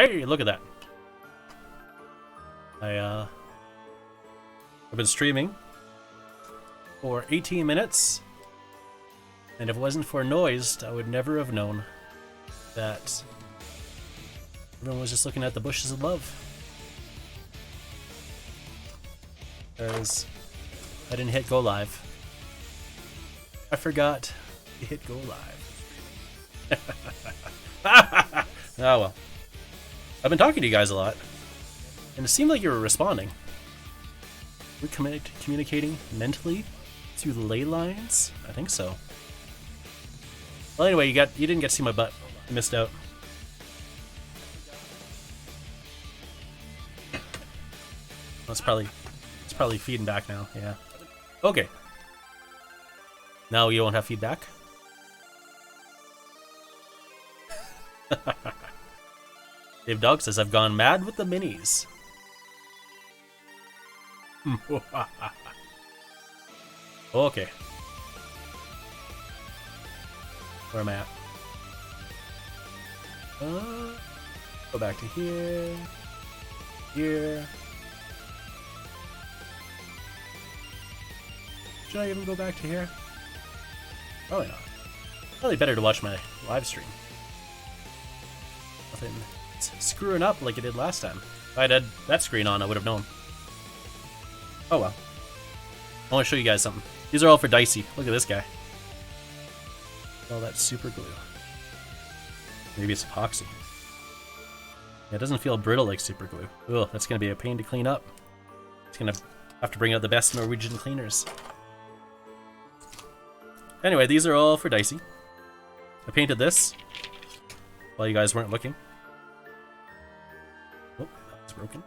Hey, look at that. I've been streaming for 18 minutes, and if it wasn't for noise, I would never have known that everyone was just looking at the bushes of love. Because I didn't hit go live. I forgot to hit go live. Oh well. I've been talking to you guys a lot, and it seemed like you were responding. We're communicating mentally through the ley lines? I think so. Well, anyway, you didn't get to see my butt. You missed out. It's probably feeding back now. Yeah. Okay. Now you won't have feedback. Dave Dog says I've gone mad with the minis. Okay. Where am I at? Go back to here. Here. Should I even go back to here? Probably not. Probably better to watch my live stream. Nothing screwing up like it did last time. If I had that screen on, I would have known. Oh well. I want to show you guys something. These are all for Dicey. Look at this guy. All that super glue. Maybe it's epoxy. Yeah, it doesn't feel brittle like super glue. Ugh, that's going to be a pain to clean up. It's going to have to bring out the best Norwegian cleaners. Anyway, these are all for Dicey. I painted this while you guys weren't looking. Oh, that's broken.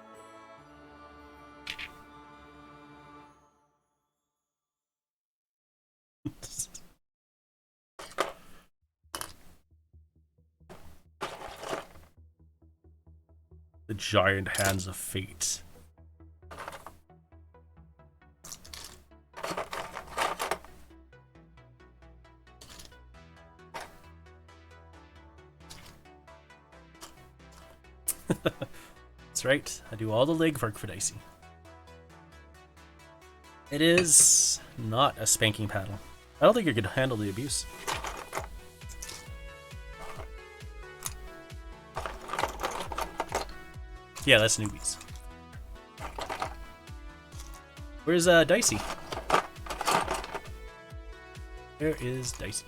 The giant hands of fate. That's right, I do all the legwork for Dicey. It is not a spanking paddle. I don't think you could handle the abuse. Yeah, that's newbies. Where's Dicey? Where is Dicey?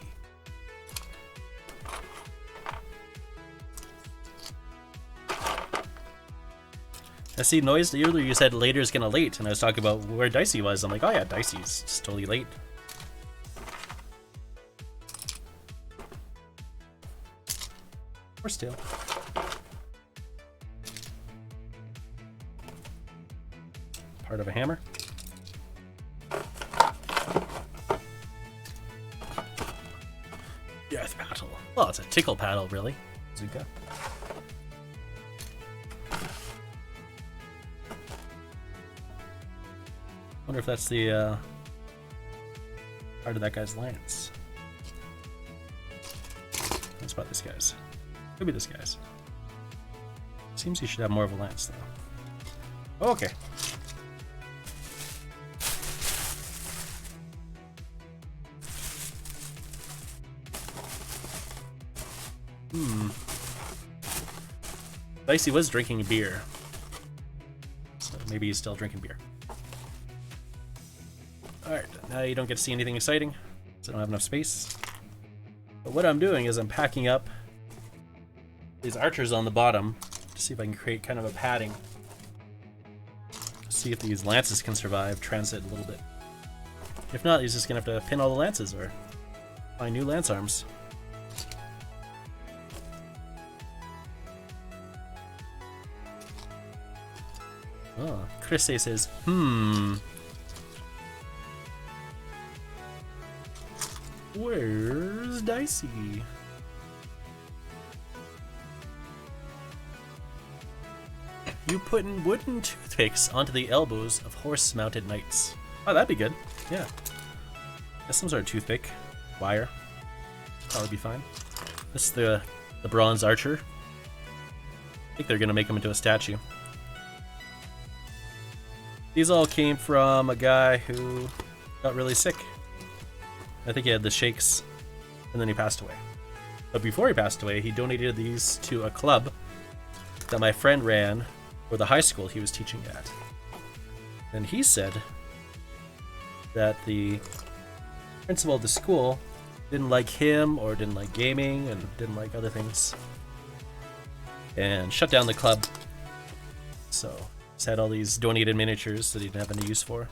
I see noise. Earlier you said later is gonna late, and I was talking about where Dicey was. I'm like, oh yeah, Dicey's just totally late. Or still. Part of a hammer. Death paddle. Well, it's a tickle paddle, really. Zuka. Wonder if that's the part of that guy's lance. That's about this guy's. Could be this guy's. Seems he should have more of a lance though. Okay. Dicey was drinking beer. So maybe he's still drinking beer. Alright, now you don't get to see anything exciting, so I don't have enough space. But what I'm doing is I'm packing up these archers on the bottom to see if I can create kind of a padding. See if these lances can survive transit a little bit. If not, he's just gonna have to pin all the lances or find new lance arms. Oh, Chris says, where's Dicey? You putting wooden toothpicks onto the elbows of horse-mounted knights. Oh, that'd be good. Yeah. That's some sort of toothpick. Wire. That would be fine. This is the bronze archer. think they're gonna make him into a statue. These all came from a guy who got really sick. I think he had the shakes, and then he passed away. But before he passed away, he donated these to a club that my friend ran for the high school he was teaching at. And he said that the principal of the school didn't like him or didn't like gaming and didn't like other things and shut down the club. So just had all these donated miniatures that he didn't have any use for.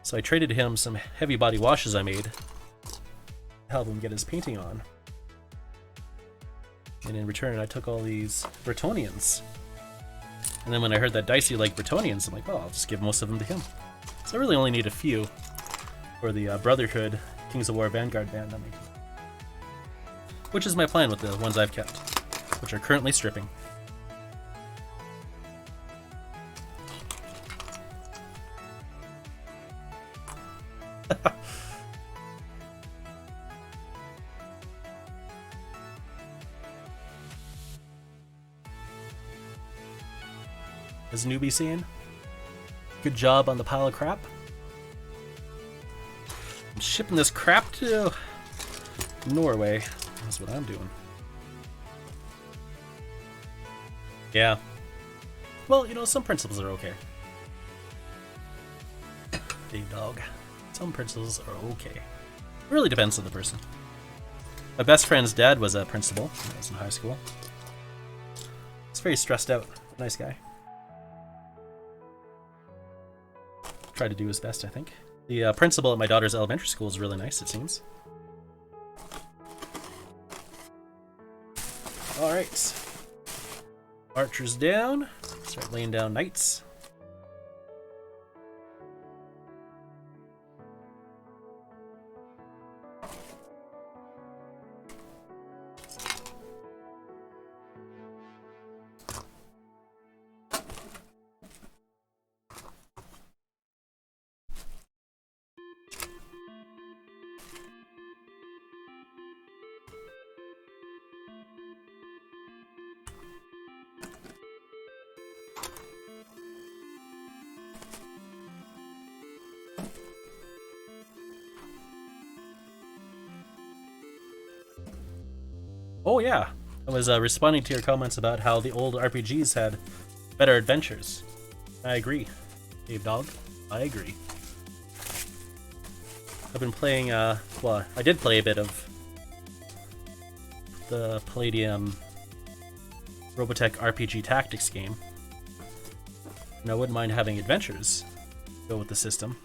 So I traded him some heavy body washes I made to help him get his painting on. And in return, I took all these Bretonians. And then when I heard that Dicey liked Bretonians, I'm like, well, I'll just give most of them to him. So I really only need a few for the Brotherhood Kings of War Vanguard band I'm making. Which is my plan with the ones I've kept, which are currently stripping. As newbie saying, good job on the pile of crap. I'm shipping this crap to Norway. That's what I'm doing. Yeah. Well, you know, some principles are okay. Dave Dog. Some principles are okay. It really depends on the person. My best friend's dad was a principal when I was in high school. He's very stressed out. Nice guy. Tried to do his best, I think. The principal at my daughter's elementary school is really nice, it seems. Alright. Archers down. Start laying down knights. Oh yeah, I was responding to your comments about how the old RPGs had better adventures. I agree, Dave Dog. I agree. I've been playing, well, I did play a bit of the Palladium Robotech RPG Tactics game. And I wouldn't mind having adventures go with the system.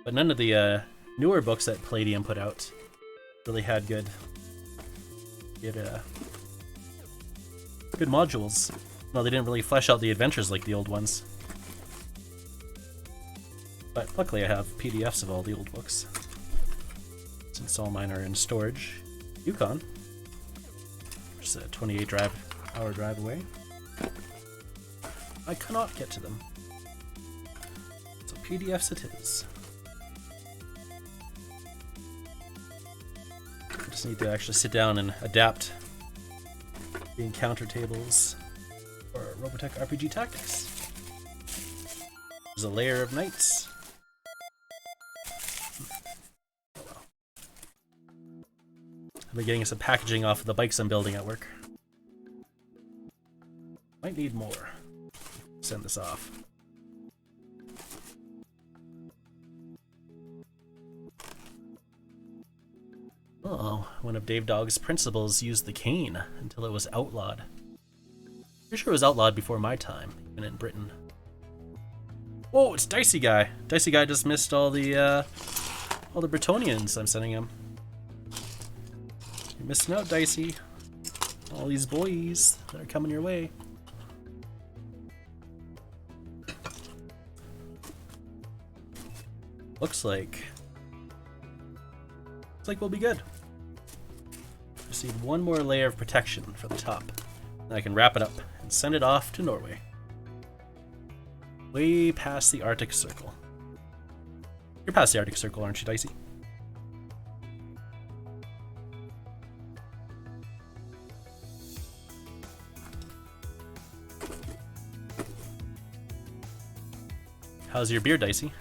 But none of the newer books that Palladium put out really had good modules. No, they didn't really flesh out the adventures like the old ones. But luckily I have PDFs of all the old books, since all mine are in storage. Yukon, which is a 28-hour drive away. I cannot get to them. So PDFs it is. I just need to actually sit down and adapt the encounter tables for Robotech RPG Tactics. There's a layer of knights. I'll be getting some packaging off of the bikes I'm building at work. Might need more. Send this off. Oh, one of Dave Dog's principals used the cane until it was outlawed. Pretty sure it was outlawed before my time, even in Britain. Oh, it's Dicey Guy. Dicey Guy just missed all the Bretonians I'm sending him. You're missing out, Dicey. All these boys that are coming your way. Looks like we'll be good. Just need one more layer of protection for the top. Then I can wrap it up and send it off to Norway. Way past the Arctic Circle. You're past the Arctic Circle, aren't you, Dicey? How's your beer, Dicey?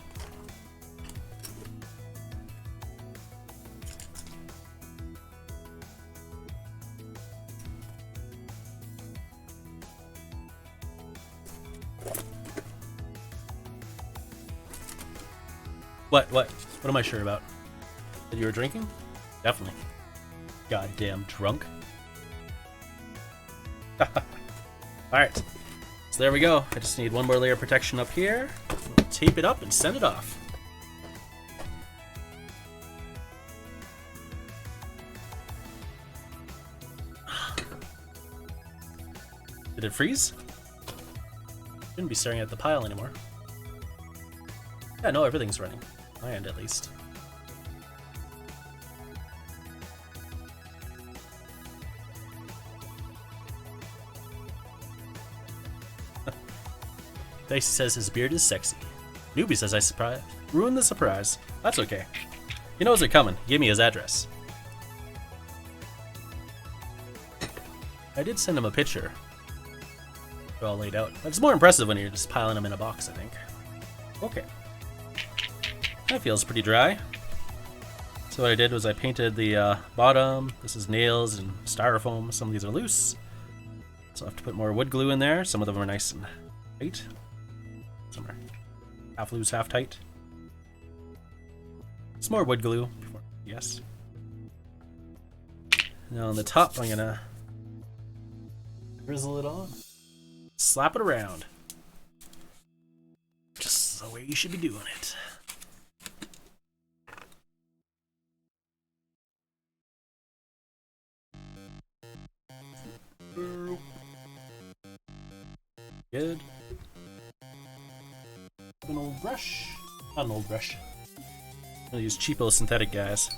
What am I sure about? That you were drinking? Definitely. Goddamn drunk. Alright. So there we go. I just need one more layer of protection up here. Tape it up and send it off. Did it freeze? Shouldn't be staring at the pile anymore. Yeah, no, everything's running. My end, at least. Dicey says his beard is sexy. Newbie says I ruined the surprise. That's okay. He knows they're coming. He gave me his address. I did send him a picture. They're all laid out. It's more impressive when you're just piling them in a box, I think. Okay. That feels pretty dry. So what I did was I painted the bottom. This is nails and styrofoam. Some of these are loose. So I have to put more wood glue in there. Some of them are nice and tight. Some are half loose, half tight. Some more wood glue. Yes. Now on the top, I'm gonna drizzle it on. Slap it around. Just the way you should be doing it. Good. An old brush. Not an old brush. I'm gonna use cheapo synthetic guys.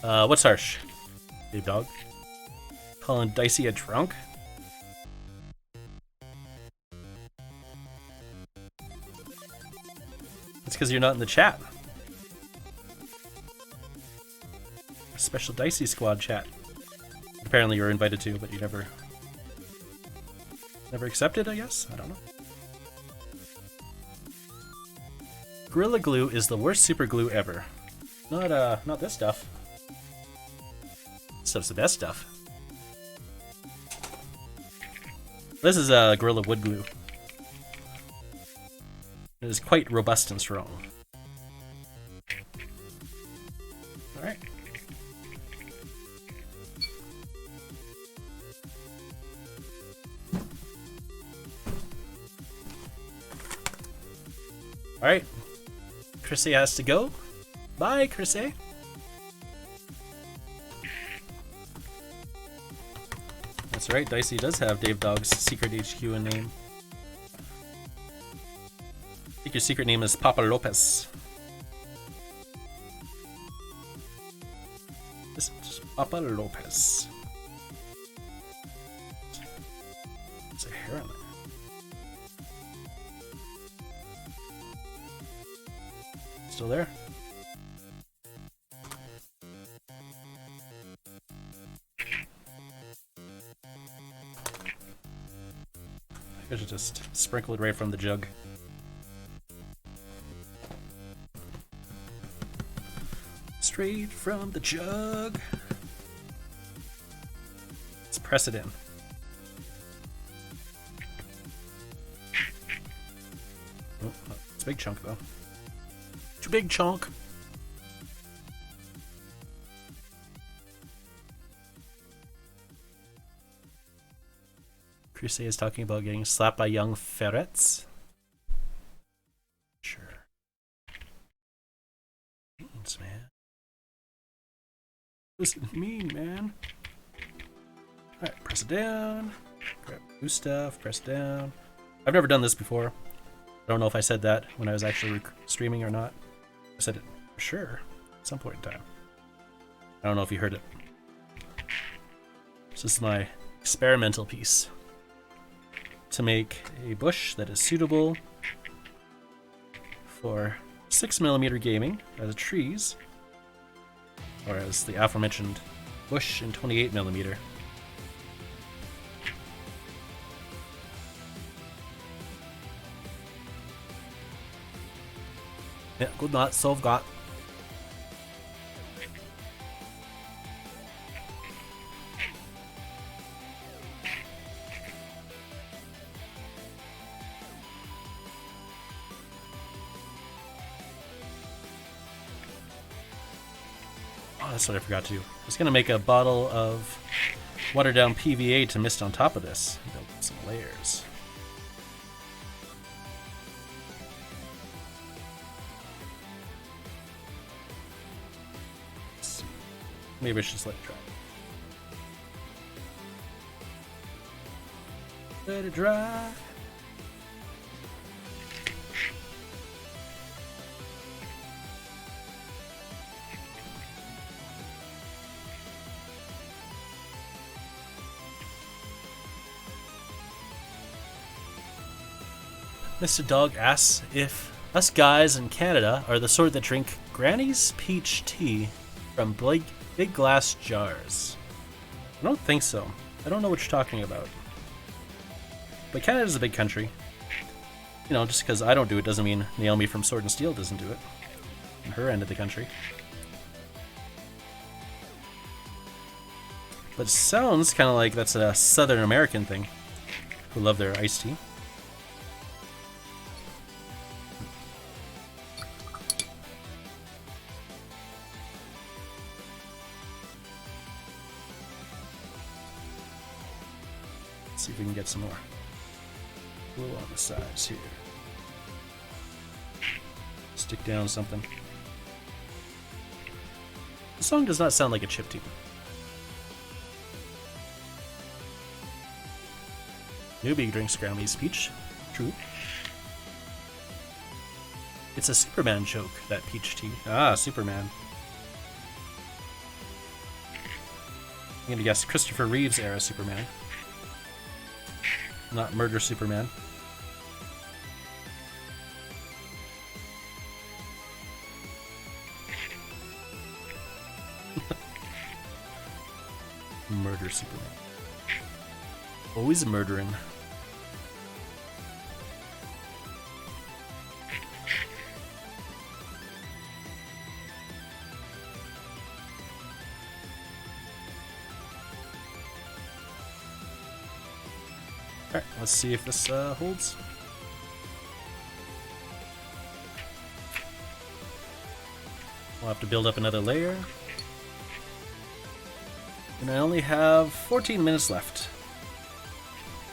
What's harsh? Dave Dog. Calling Dicey a drunk? That's because you're not in the chat. A special Dicey Squad chat. Apparently you were invited to, but you never accepted, I guess? I don't know. Gorilla Glue is the worst super glue ever. Not this stuff. This stuff's the best stuff. This is Gorilla Wood Glue. It is quite robust and strong. Alright. Alright. Chrissy has to go. Bye, Chrissy. That's right, Dicey does have Dave Dog's secret HQ and name. I think your secret name is Papa Lopez. This is Papa Lopez. There's a hair on there. Still there? I should just sprinkle it right from the jug. Straight from the jug. Let's press it in. Oh, it's a big chunk though. Too big chunk. Crusade is talking about getting slapped by young ferrets. Sure. Thanks, man. This is mean, man. Alright, press it down. Grab new stuff, press it down. I've never done this before. I don't know if I said that when I was actually streaming or not. I said it for sure at some point in time. I don't know if you heard it. This is my experimental piece to make a bush that is suitable for 6mm gaming as trees, or as the aforementioned bush in 28mm. Ja, good night, sov godt. That's what I forgot to do. I was gonna make a bottle of watered down PVA to mist on top of this. Build some layers. Let's see. Maybe I should just let it dry. Let it dry. Mr. Dog asks if us guys in Canada are the sort that drink Granny's peach tea from big glass jars. I don't think so. I don't know what you're talking about. But Canada's a big country. You know, just because I don't do it doesn't mean Naomi from Sword and Steel doesn't do it. On her end of the country. But it sounds kind of like that's a Southern American thing. Who love their iced tea. See if we can get some more glue on the sides here. Stick down something. The song does not sound like a chiptune. Newbie drinks Granny's peach. True. It's a Superman joke, that peach tea. Ah, Superman. I'm gonna guess Christopher Reeve's era Superman. Not Murder Superman. Murder Superman. Always murdering. Alright, let's see if this holds. We'll have to build up another layer. And I only have 14 minutes left.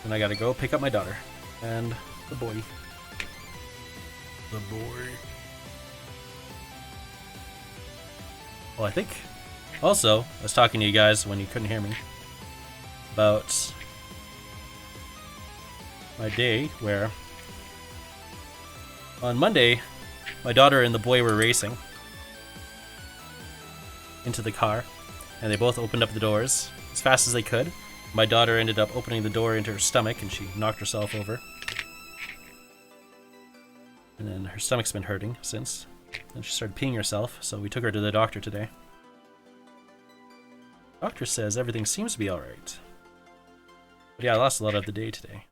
And I gotta go pick up my daughter. And the boy. The boy. Well, I think... Also, I was talking to you guys when you couldn't hear me. About... my day where... on Monday, my daughter and the boy were racing. Into the car. And they both opened up the doors as fast as they could. My daughter ended up opening the door into her stomach and she knocked herself over. And then her stomach's been hurting since. And she started peeing herself, so we took her to the doctor today. Doctor says everything seems to be alright. But yeah, I lost a lot of the day today.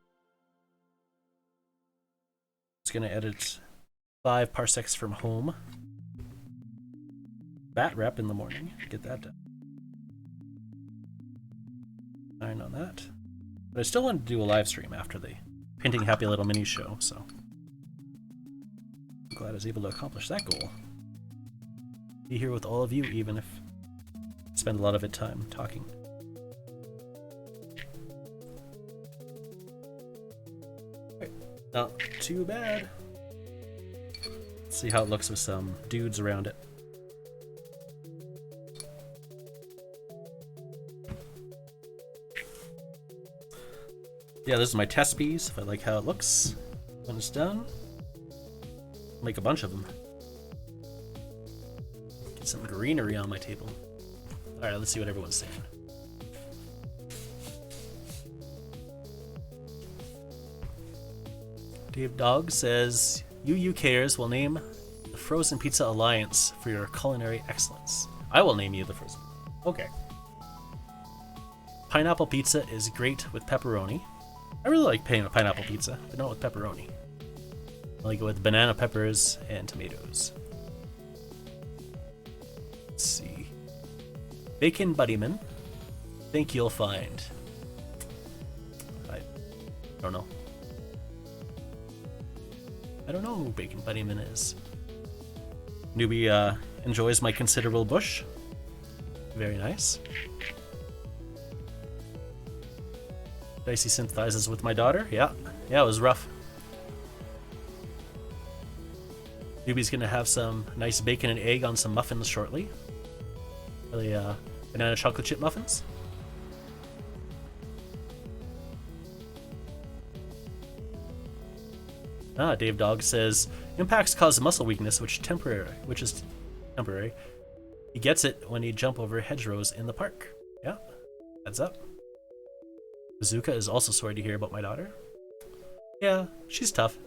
Just gonna edit 5 parsecs from home. Bat rep in the morning. Get that done. 9 on that. But I still want to do a live stream after the Painting Happy Little Mini show, so I'm glad I was able to accomplish that goal. Be here with all of you, even if I spend a lot of it time talking. Right. Not too bad. Let's see how it looks with some dudes around it. Yeah, this is my test piece, if I like how it looks when it's done. I'll make a bunch of them. Get some greenery on my table. Alright, let's see what everyone's saying. Dave Dog says, you UKers will name the Frozen Pizza Alliance for your culinary excellence. I will name you the Frozen. Okay. Pineapple pizza is great with pepperoni. I really like pineapple pizza, but not with pepperoni. I like it with banana peppers and tomatoes. Let's see. Bacon Buddyman. Think you'll find. I don't know. I don't know who Bacon Buddyman is. Newbie enjoys my considerable bush. Very nice. Dicey sympathizes with my daughter. Yeah, it was rough. Newbie's gonna have some nice bacon and egg on some muffins shortly. Are they banana chocolate chip muffins? Dave Dog says impacts cause muscle weakness, which is temporary. He gets it when he jump over hedgerows in the park. Yeah, heads up. Bazooka is also sorry to hear about my daughter. Yeah, she's tough.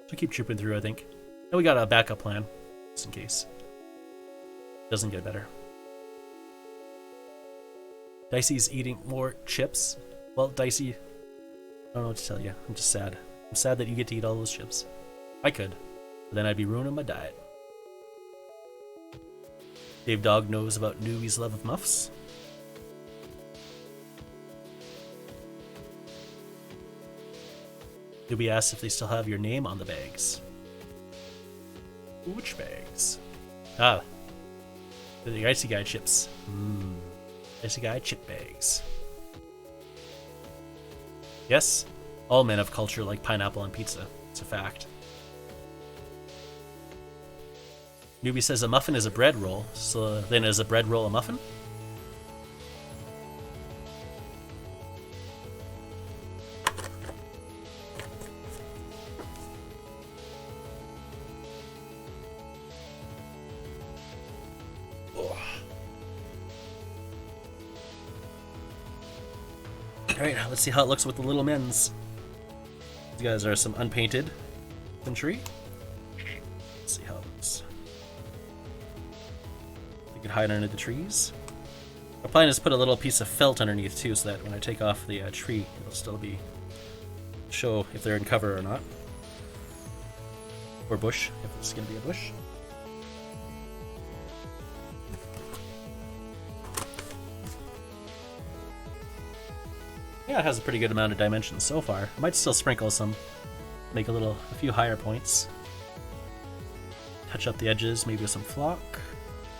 She'll keep trooping through, I think. And we got a backup plan, just in case. Doesn't get better. Dicey's eating more chips. Well, Dicey, I don't know what to tell you. I'm just sad. I'm sad that you get to eat all those chips. I could, but then I'd be ruining my diet. Dave Dog knows about Newbie's love of muffs. Newbie asks if they still have your name on the bags. Which bags? The Icy Guy chips. Icy Guy chip bags. Yes, all men of culture like pineapple on pizza. It's a fact. Newbie says a muffin is a bread roll, so then is a bread roll a muffin? Alright, let's see how it looks with the little men's. These guys are some unpainted infantry. Let's see how it looks. They can hide under the trees. My plan is to put a little piece of felt underneath too, so that when I take off the tree, it'll still be show if they're in cover or not. Or bush, if it's going to be a bush. Yeah, it has a pretty good amount of dimensions so far. I might still sprinkle some, make a few higher points. Touch up the edges, maybe with some flock.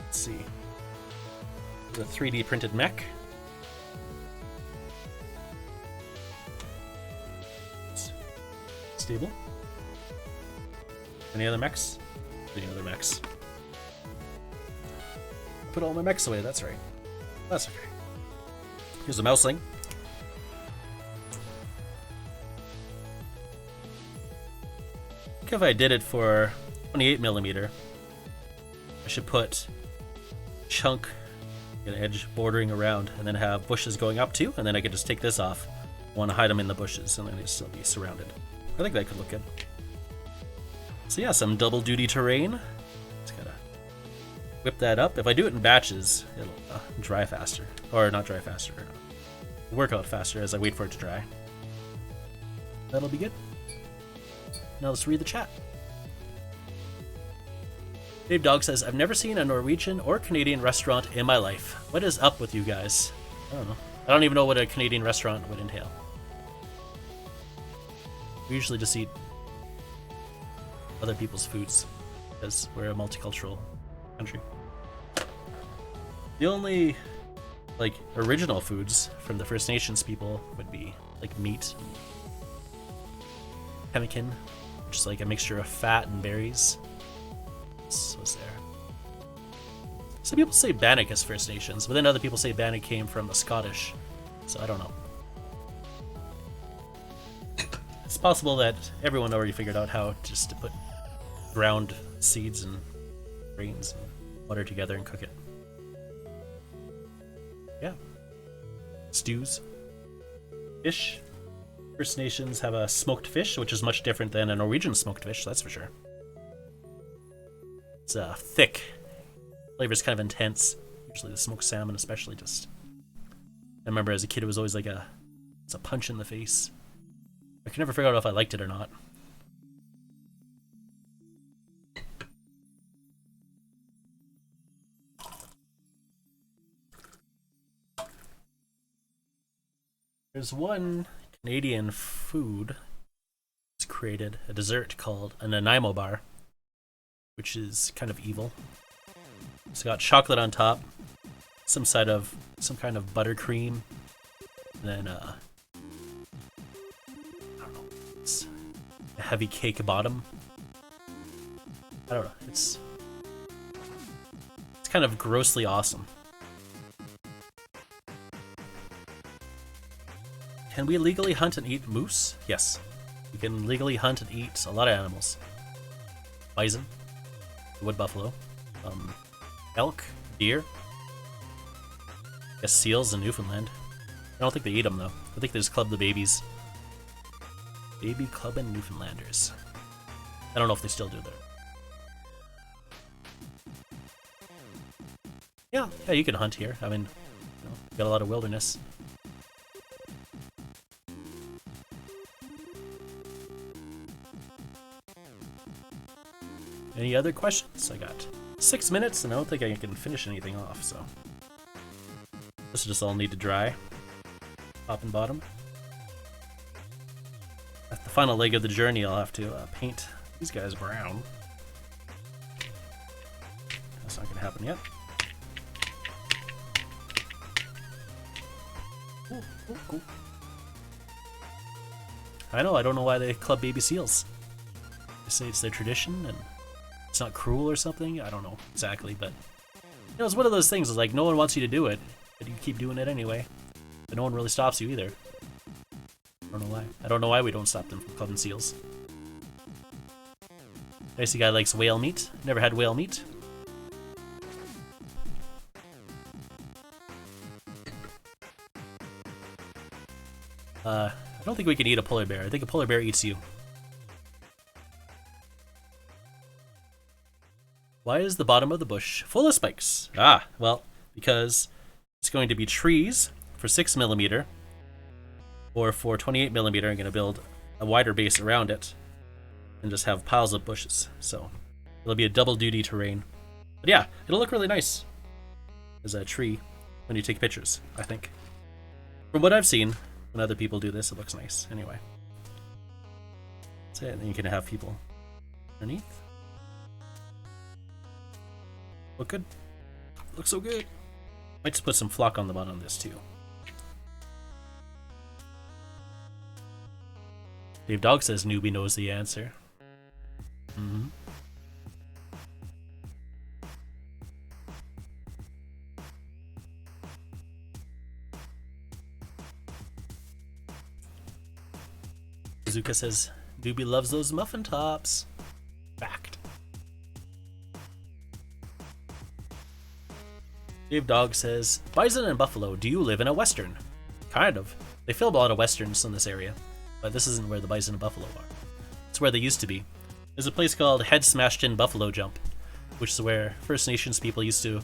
Let's see. The 3D printed mech. Stable. Any other mechs? Any other mechs? Put all my mechs away, that's right. That's okay. Here's a mouseling. I think if I did it for 28mm, I should put chunk, an edge bordering around, and then have bushes going up too, and then I could just take this off. I want to hide them in the bushes, and then they'd still be surrounded. I think that could look good. So yeah, some double duty terrain. Just gotta whip that up. If I do it in batches, it'll dry faster. Or not dry faster, work out faster as I wait for it to dry. That'll be good. Now let's read the chat. Dave Dog says, I've never seen a Norwegian or Canadian restaurant in my life. What is up with you guys? I don't know. I don't even know what a Canadian restaurant would entail. We usually just eat other people's foods because we're a multicultural country. The only original foods from the First Nations people would be meat, pemmican, which is a mixture of fat and berries. What was there? Some people say Bannock is First Nations, but then other people say Bannock came from the Scottish, so I don't know. It's possible that everyone already figured out how just to put ground seeds and grains and water together and cook it. Yeah. Stews. Fish. First Nations have a smoked fish, which is much different than a Norwegian smoked fish, that's for sure. It's thick. Flavor's kind of intense. Usually the smoked salmon especially just... I remember as a kid it was always it's a punch in the face. I can never figure out if I liked it or not. There's one Canadian food that's created, a dessert called a Nanaimo Bar, which is kind of evil. It's got chocolate on top, some kind of buttercream, and then I don't know, it's a heavy cake bottom. I don't know, it's kind of grossly awesome. Can we legally hunt and eat moose? Yes. We can legally hunt and eat a lot of animals. Bison, wood buffalo, elk, deer, I guess seals in Newfoundland. I don't think they eat them though. I think they just club the babies. Baby clubbing Newfoundlanders. I don't know if they still do that. Yeah, you can hunt here. I mean, you know, got a lot of wilderness. Any other questions? I got 6 minutes and I don't think I can finish anything off, so. This will just all need to dry. Top and bottom. At the final leg of the journey, I'll have to paint these guys brown. That's not gonna happen yet. Ooh, cool. I don't know why they club baby seals. They say it's their tradition and it's not cruel or something. I don't know exactly, but you know, it's one of those things. It's like no one wants you to do it, but you keep doing it anyway. But no one really stops you either. I don't know why. I don't know why we don't stop them from clubbing seals. I see a guy likes whale meat. Never had whale meat. I don't think we can eat a polar bear. I think a polar bear eats you. Why is the bottom of the bush full of spikes? Ah, well, because it's going to be trees for 6mm, or for 28mm, I'm going to build a wider base around it and just have piles of bushes. So it'll be a double duty terrain. But yeah, it'll look really nice as a tree when you take pictures, I think. From what I've seen, when other people do this, it looks nice. Anyway. So yeah, then you can have people underneath. Look good. Looks so good. Might just put some flock on the bottom of this too. Dave Dog says newbie knows the answer. Mm-hmm. Zuka says newbie loves those muffin tops. Fact. Dave Dog says, Bison and Buffalo, do you live in a western? Kind of. They film a lot of westerns in this area, but this isn't where the Bison and Buffalo are. It's where they used to be. There's a place called Head Smashed In Buffalo Jump, which is where First Nations people used to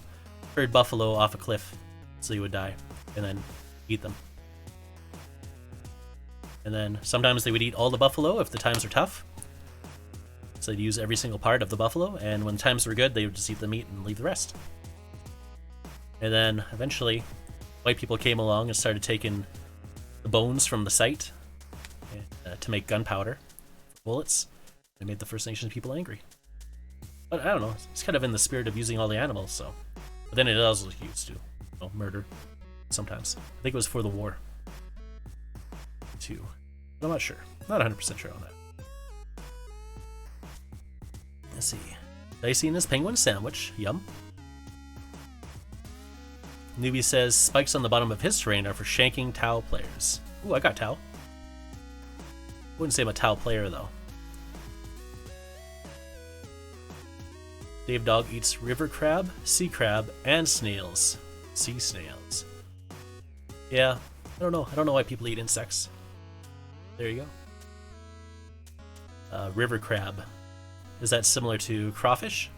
herd buffalo off a cliff so you would die, and then eat them. And then sometimes they would eat all the buffalo if the times were tough. So they'd use every single part of the buffalo, and when the times were good, they would just eat the meat and leave the rest. And then eventually, white people came along and started taking the bones from the site to make gunpowder, bullets. They made the First Nations people angry. But I don't know, it's kind of in the spirit of using all the animals, so. But then it also used to, murder sometimes. I think it was for the war, too. But I'm not sure. Not 100% sure on that. Let's see. Dicey in his penguin sandwich. Yum. Newbie says spikes on the bottom of his terrain are for shanking Tau players. Ooh, I got Tau. Wouldn't say I'm a Tau player though. Dave Dog eats river crab, sea crab, and snails. Sea snails. Yeah, I don't know. I don't know why people eat insects. There you go. River crab. Is that similar to crawfish?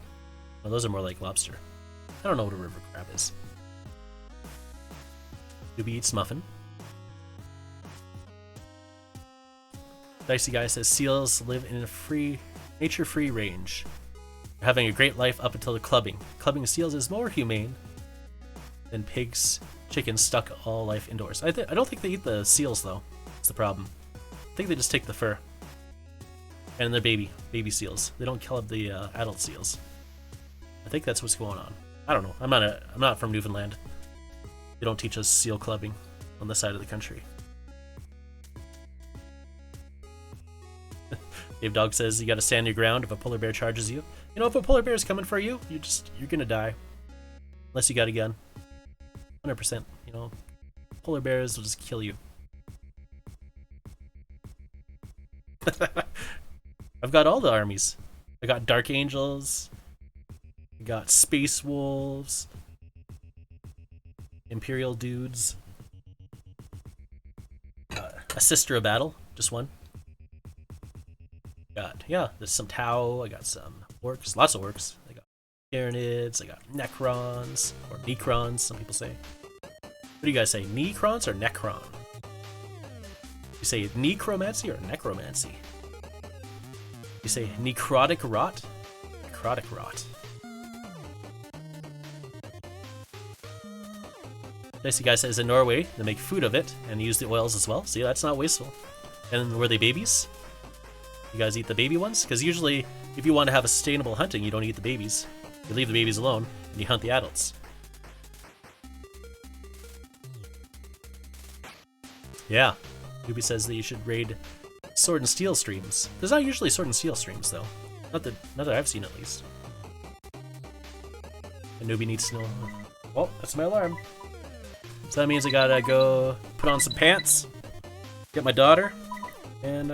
Well, those are more like lobster. I don't know what a river crab is. Newbie eats muffin. Dicey Guy says seals live in a nature-free range. They're having a great life up until the clubbing. Clubbing seals is more humane And pigs, chickens stuck all life indoors. I don't think they eat the seals though. That's the problem. I think they just take the fur. And they're baby seals. They don't kill up the adult seals. I think that's what's going on. I don't know. I'm not from Newfoundland. They don't teach us seal clubbing on this side of the country. Dave Dog says you gotta stand your ground if a polar bear charges you. You know, if a polar bear is coming for you, you're gonna die. Unless you got a gun. 100%, you know. Polar bears will just kill you. I've got all the armies. I got Dark Angels. I got Space Wolves. Imperial Dudes. A Sister of Battle. Just one. There's some Tau. I got some Orcs. Lots of Orcs. I got Tyranids. I got Necrons. Or Necrons, some people say. What do you guys say? Necrons or Necron? You say necromancy or necromancy? You say necrotic rot? Necrotic rot. Dicey Guy says in Norway, they make food of it and use the oils as well. See, that's not wasteful. And were they babies? You guys eat the baby ones? Because usually, if you want to have a sustainable hunting, you don't eat the babies. You leave the babies alone, and you hunt the adults. Yeah. Ruby says that you should raid Sword and Steel streams. There's not usually Sword and Steel streams, though. Not that I've seen, at least. A newbie needs to know. Oh, that's my alarm. So that means I gotta go put on some pants, get my daughter, and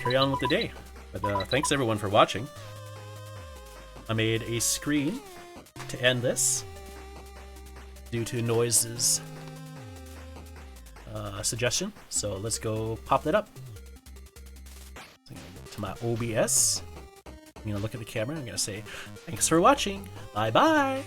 carry on with the day. But thanks everyone for watching. I made a screen to end this due to Noise's suggestion. So let's go pop that up. So I'm gonna go to my OBS. I'm gonna look at the camera. I'm gonna say, thanks for watching. Bye bye.